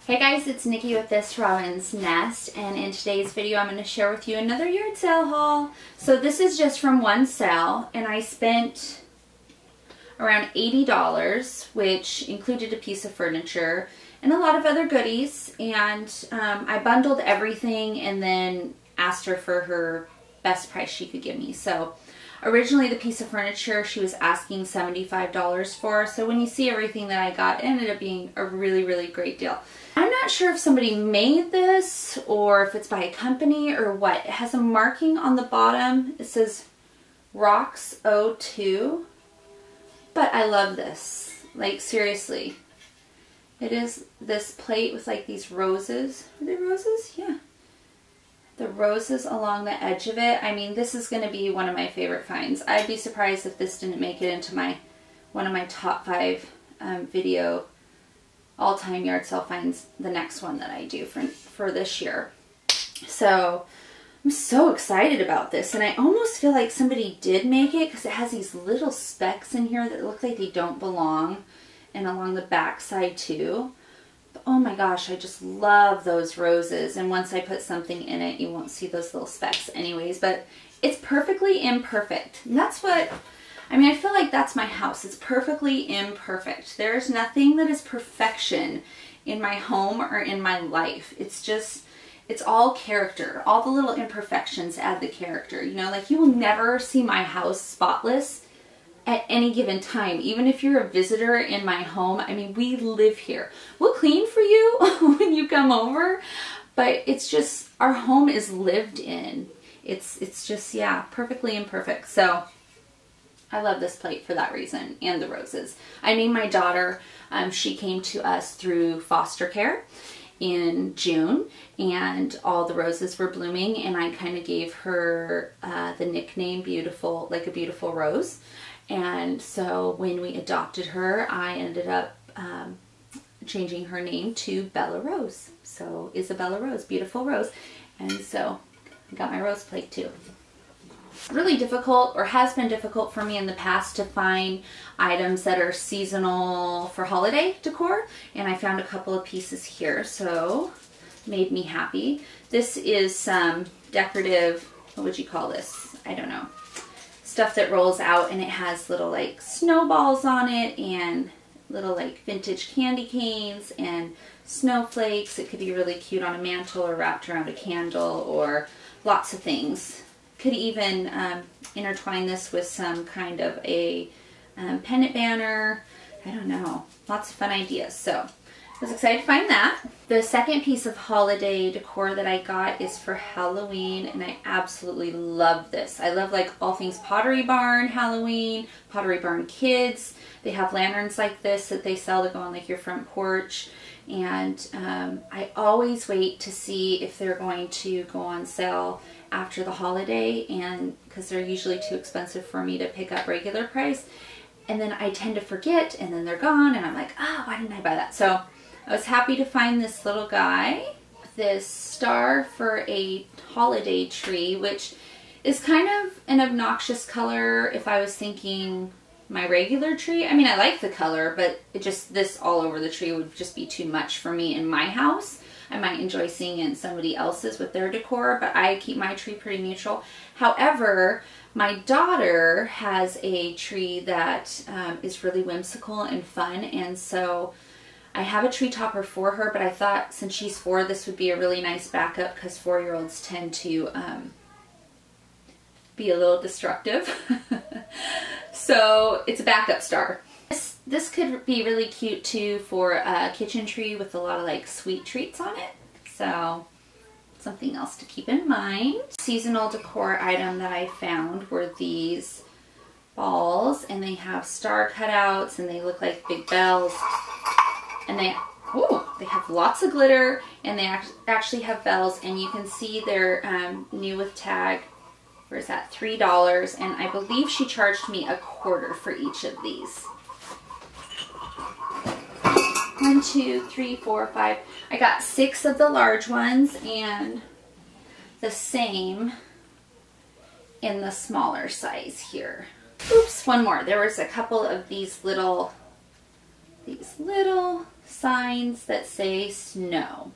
Hey guys, it's Nikki with This Robin's Nest, and in today's video I'm going to share with you another yard sale haul. So this is just from one sale, and I spent around $80, which included a piece of furniture and a lot of other goodies, and I bundled everything and then asked her for her best price she could give me. So originally the piece of furniture she was asking $75 for, so when you see everything that I got, it ended up being a really great deal. I'm not sure if somebody made this or if it's by a company or what. It has a marking on the bottom. It says Rocks O2, but I love this. Like, seriously. It is this plate with like these roses. Are they roses? Yeah. The roses along the edge of it. I mean, this is going to be one of my favorite finds. I'd be surprised if this didn't make it into one of my top 5 video all-time yard sale finds, the next one that I do for this year. So I'm so excited about this, and I almost feel like somebody did make it because it has these little specks in here that look like they don't belong, and along the back side too. But oh my gosh, I just love those roses, and once I put something in it you won't see those little specks anyways, but it's perfectly imperfect. And that's what I mean, I feel like that's my house. It's perfectly imperfect. There's nothing that is perfection in my home or in my life. It's just, it's all character. All the little imperfections add the character. You know, like you will never see my house spotless at any given time. Even if you're a visitor in my home, I mean, we live here. We'll clean for you when you come over, but it's just, our home is lived in. It's just, yeah, perfectly imperfect. So I love this plate for that reason, and the roses. I named my daughter, she came to us through foster care in June, and all the roses were blooming, and I kind of gave her the nickname Beautiful, like a beautiful rose. And so when we adopted her, I ended up changing her name to Bella Rose. So Isabella Rose, beautiful rose. And so I got my rose plate too. Really difficult, or has been difficult for me in the past, to find items that are seasonal for holiday decor, and I found a couple of pieces here, so made me happy. This is some decorative, what would you call this? I don't know. Stuff that rolls out, and it has little like snowballs on it and little like vintage candy canes and snowflakes. It could be really cute on a mantle or wrapped around a candle or lots of things. Could even intertwine this with some kind of a pennant banner. I don't know. Lots of fun ideas. So I was excited to find that. The second piece of holiday decor that I got is for Halloween, and I absolutely love this. I love like all things Pottery Barn Halloween, Pottery Barn Kids. They have lanterns like this that they sell to go on like your front porch. And I always wait to see if they're going to go on sale after the holiday, and because they're usually too expensive for me to pick up regular price, and then I tend to forget, and then they're gone, and I'm like, oh, why didn't I buy that? So I was happy to find this little guy, this star for a holiday tree, which is kind of an obnoxious color if I was thinking my regular tree. I mean, I like the color, but it just, this all over the tree would just be too much for me in my house. I might enjoy seeing it in somebody else's with their decor, but I keep my tree pretty neutral. However, my daughter has a tree that is really whimsical and fun, and so I have a tree topper for her, but I thought since she's 4, this would be a really nice backup, because 4-year-olds tend to be a little destructive. So it's a backup star. This could be really cute too for a kitchen tree with a lot of like sweet treats on it. So something else to keep in mind. Seasonal decor item that I found were these balls, and they have star cutouts, and they look like big bells. And they have lots of glitter, and they actually have bells, and you can see they're new with tag. Where's that? $3, and I believe she charged me $1/4 for each of these. 1, 2, 3, 4, 5. I got 6 of the large ones and the same in the smaller size here. Oops, one more. There was a couple of these little signs that say snow.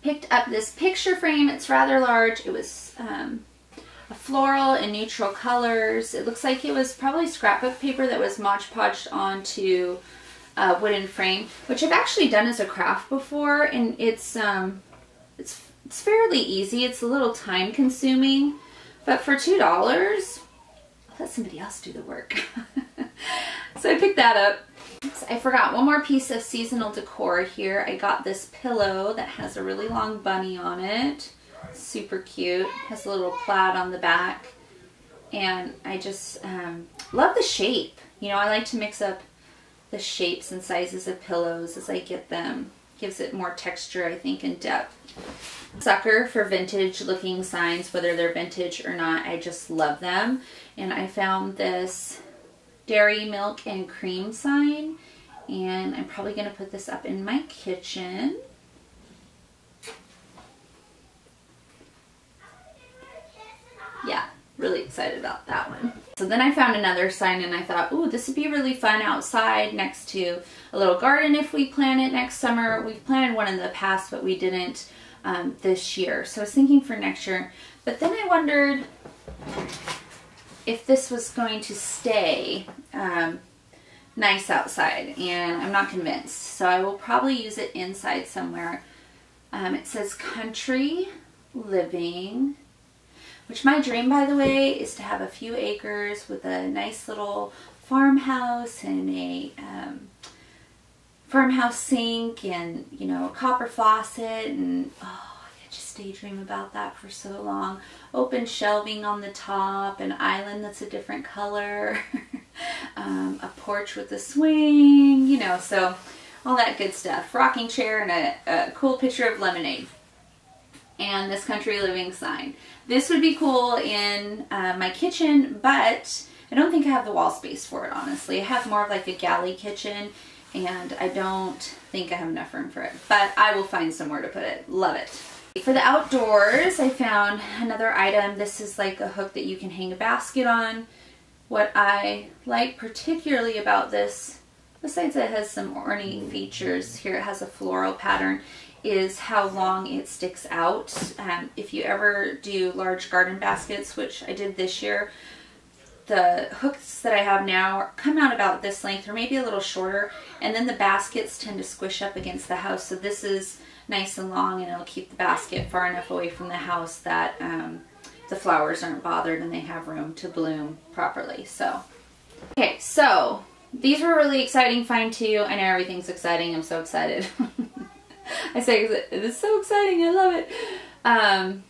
Picked up this picture frame. It's rather large. It was a floral and neutral colors. It looks like it was probably scrapbook paper that was Mod Podged onto a wooden frame, which I've actually done as a craft before, and it's fairly easy. It's a little time consuming, but for $2, I'll let somebody else do the work. So I picked that up. So I forgot one more piece of seasonal decor here. I got this pillow that has a really long bunny on it. Super cute. Has a little plaid on the back. And I just love the shape. You know, I like to mix up the shapes and sizes of pillows as I get them. Gives it more texture, I think, and depth. Sucker for vintage looking signs, whether they're vintage or not. I just love them. And I found this dairy milk and cream sign, and I'm probably going to put this up in my kitchen. Yeah, really excited about that one. So then I found another sign and I thought, ooh, this would be really fun outside next to a little garden if we plan it next summer. We've planted one in the past, but we didn't this year. So I was thinking for next year, but then I wondered if this was going to stay nice outside, and I'm not convinced. So I will probably use it inside somewhere. It says country living, which my dream, by the way, is to have a few acres with a nice little farmhouse and a farmhouse sink and, you know, a copper faucet, and oh, just daydream about that for so long. Open shelving on the top, an island that's a different color, a porch with a swing, you know, so all that good stuff. Rocking chair and a cool picture of lemonade. And this country living sign. This would be cool in my kitchen, but I don't think I have the wall space for it, honestly. I have more of like a galley kitchen, and I don't think I have enough room for it, but I will find somewhere to put it. Love it. For the outdoors, I found another item. This is like a hook that you can hang a basket on. What I like particularly about this, besides it has some ornate features, here it has a floral pattern, is how long it sticks out. If you ever do large garden baskets, which I did this year, the hooks that I have now come out about this length or maybe a little shorter, and then the baskets tend to squish up against the house. So this is nice and long, and it'll keep the basket far enough away from the house that the flowers aren't bothered and they have room to bloom properly. So, okay, so these were really exciting find too. I know everything's exciting. I'm so excited. I say it's so exciting. I love it.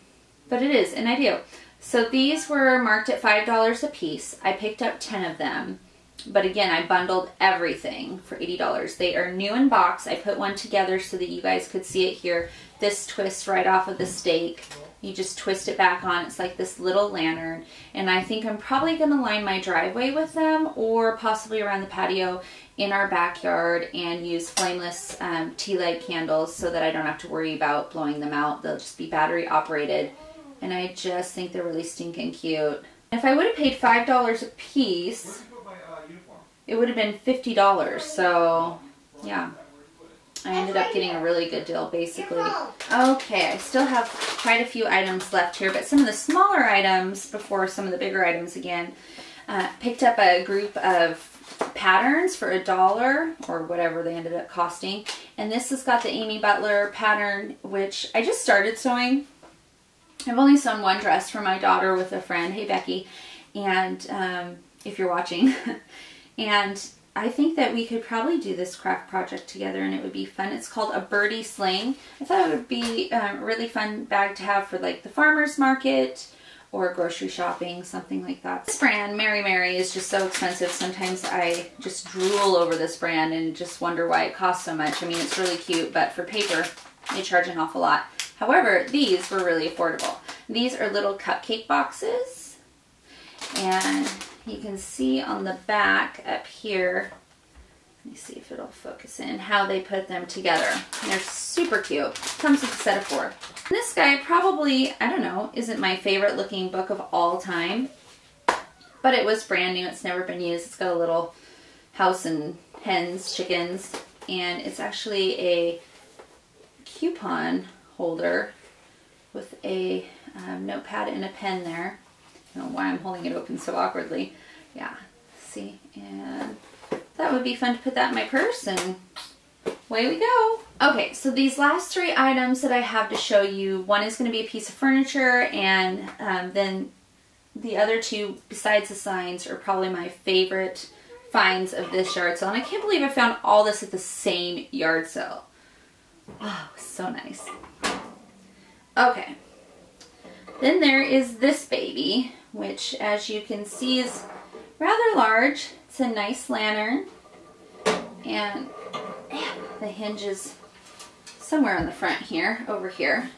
But it is, and I do. So these were marked at $5 a piece. I picked up 10 of them. But again, I bundled everything for $80. They are new in box. I put one together so that you guys could see it here. This twists right off of the stake. You just twist it back on. It's like this little lantern. And I think I'm probably going to line my driveway with them, or possibly around the patio in our backyard, and use flameless tea light candles so that I don't have to worry about blowing them out. They'll just be battery operated. And I just think they're really stinking cute. If I would have paid $5 a piece, it would have been $50. So yeah, I ended up getting a really good deal basically. Okay, I still have quite a few items left here, but some of the smaller items before some of the bigger items again. Picked up a group of patterns for $1 or whatever they ended up costing. And this has got the Amy Butler pattern, which I just started sewing. I've only sewn one dress for my daughter with a friend. Hey, Becky. And if you're watching. And I think that we could probably do this craft project together and it would be fun. It's called a birdie sling. I thought it would be a really fun bag to have for like the farmer's market or grocery shopping, something like that. This brand, Mary Mary, is just so expensive. Sometimes I just drool over this brand and just wonder why it costs so much. I mean, it's really cute, but for paper, they charge an awful lot. However, these were really affordable. These are little cupcake boxes, and you can see on the back up here, let me see if it'll focus in, how they put them together. And they're super cute. Comes with a set of 4. And this guy probably, I don't know, isn't my favorite looking book of all time, but it was brand new. It's never been used. It's got a little house and hens, chickens. and it's actually a coupon holder with a notepad and a pen there. I don't know why I'm holding it open so awkwardly. Yeah, see, and that would be fun to put that in my purse, and away we go. Okay, so these last 3 items that I have to show you, one is going to be a piece of furniture, and then the other 2, besides the signs, are probably my favorite finds of this yard sale. And I can't believe I found all this at the same yard sale. Oh, so nice. Okay. Then there is this baby, which as you can see is rather large. It's a nice lantern, and the hinge is somewhere on the front here, over here.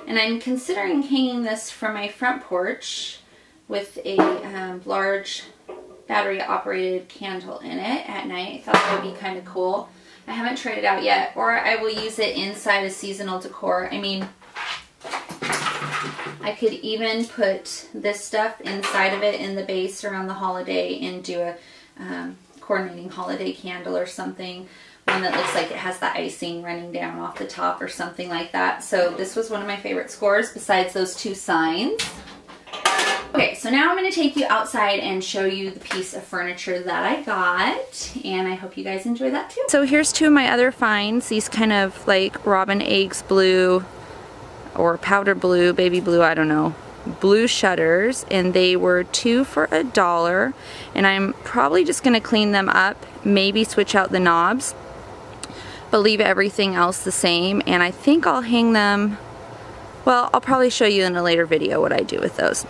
And I'm considering hanging this from my front porch with a large battery operated candle in it at night. I thought that would be kind of cool. I haven't tried it out yet, or I will use it inside a seasonal decor. I mean, I could even put this stuff inside of it in the base around the holiday and do a coordinating holiday candle or something. One that looks like it has the icing running down off the top or something like that. So this was one of my favorite scores besides those 2 signs. Okay, so now I'm going to take you outside and show you the piece of furniture that I got, and I hope you guys enjoy that too. So here's 2 of my other finds, these kind of like robin eggs blue or powder blue, baby blue, I don't know, blue shutters, and they were 2 for $1, and I'm probably just going to clean them up, maybe switch out the knobs, but leave everything else the same. And I think I'll hang them, well, I'll probably show you in a later video what I do with those.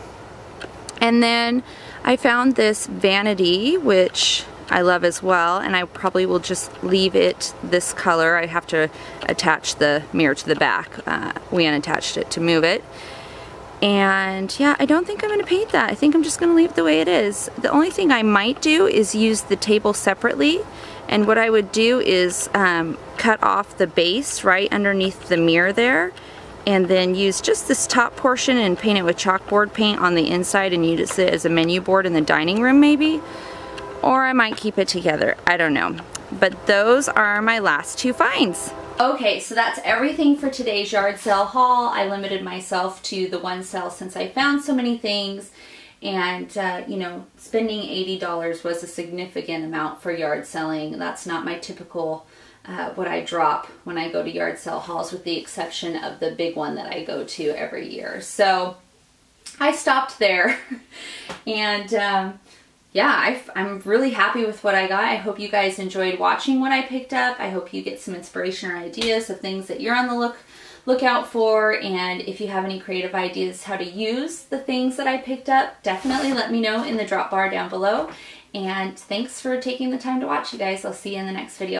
And then I found this vanity, which I love as well, and I probably will just leave it this color. I have to attach the mirror to the back. We unattached it to move it. And yeah, I don't think I'm going to paint that. I think I'm just going to leave it the way it is. The only thing I might do is use the table separately, and what I would do is cut off the base right underneath the mirror there, and then use just this top portion and paint it with chalkboard paint on the inside and use it as a menu board in the dining room maybe. Or I might keep it together, I don't know. But those are my last 2 finds. Okay, so that's everything for today's yard sale haul. I limited myself to the 1 sale since I found so many things, and you know, spending $80 was a significant amount for yard selling. That's not my typical what I drop when I go to yard sale hauls, with the exception of the big one that I go to every year. So I stopped there, and yeah, I'm really happy with what I got. I hope you guys enjoyed watching what I picked up. I hope you get some inspiration or ideas of things that you're on the lookout for, and if you have any creative ideas how to use the things that I picked up, definitely let me know in the drop bar down below. And thanks for taking the time to watch, you guys. I'll see you in the next video.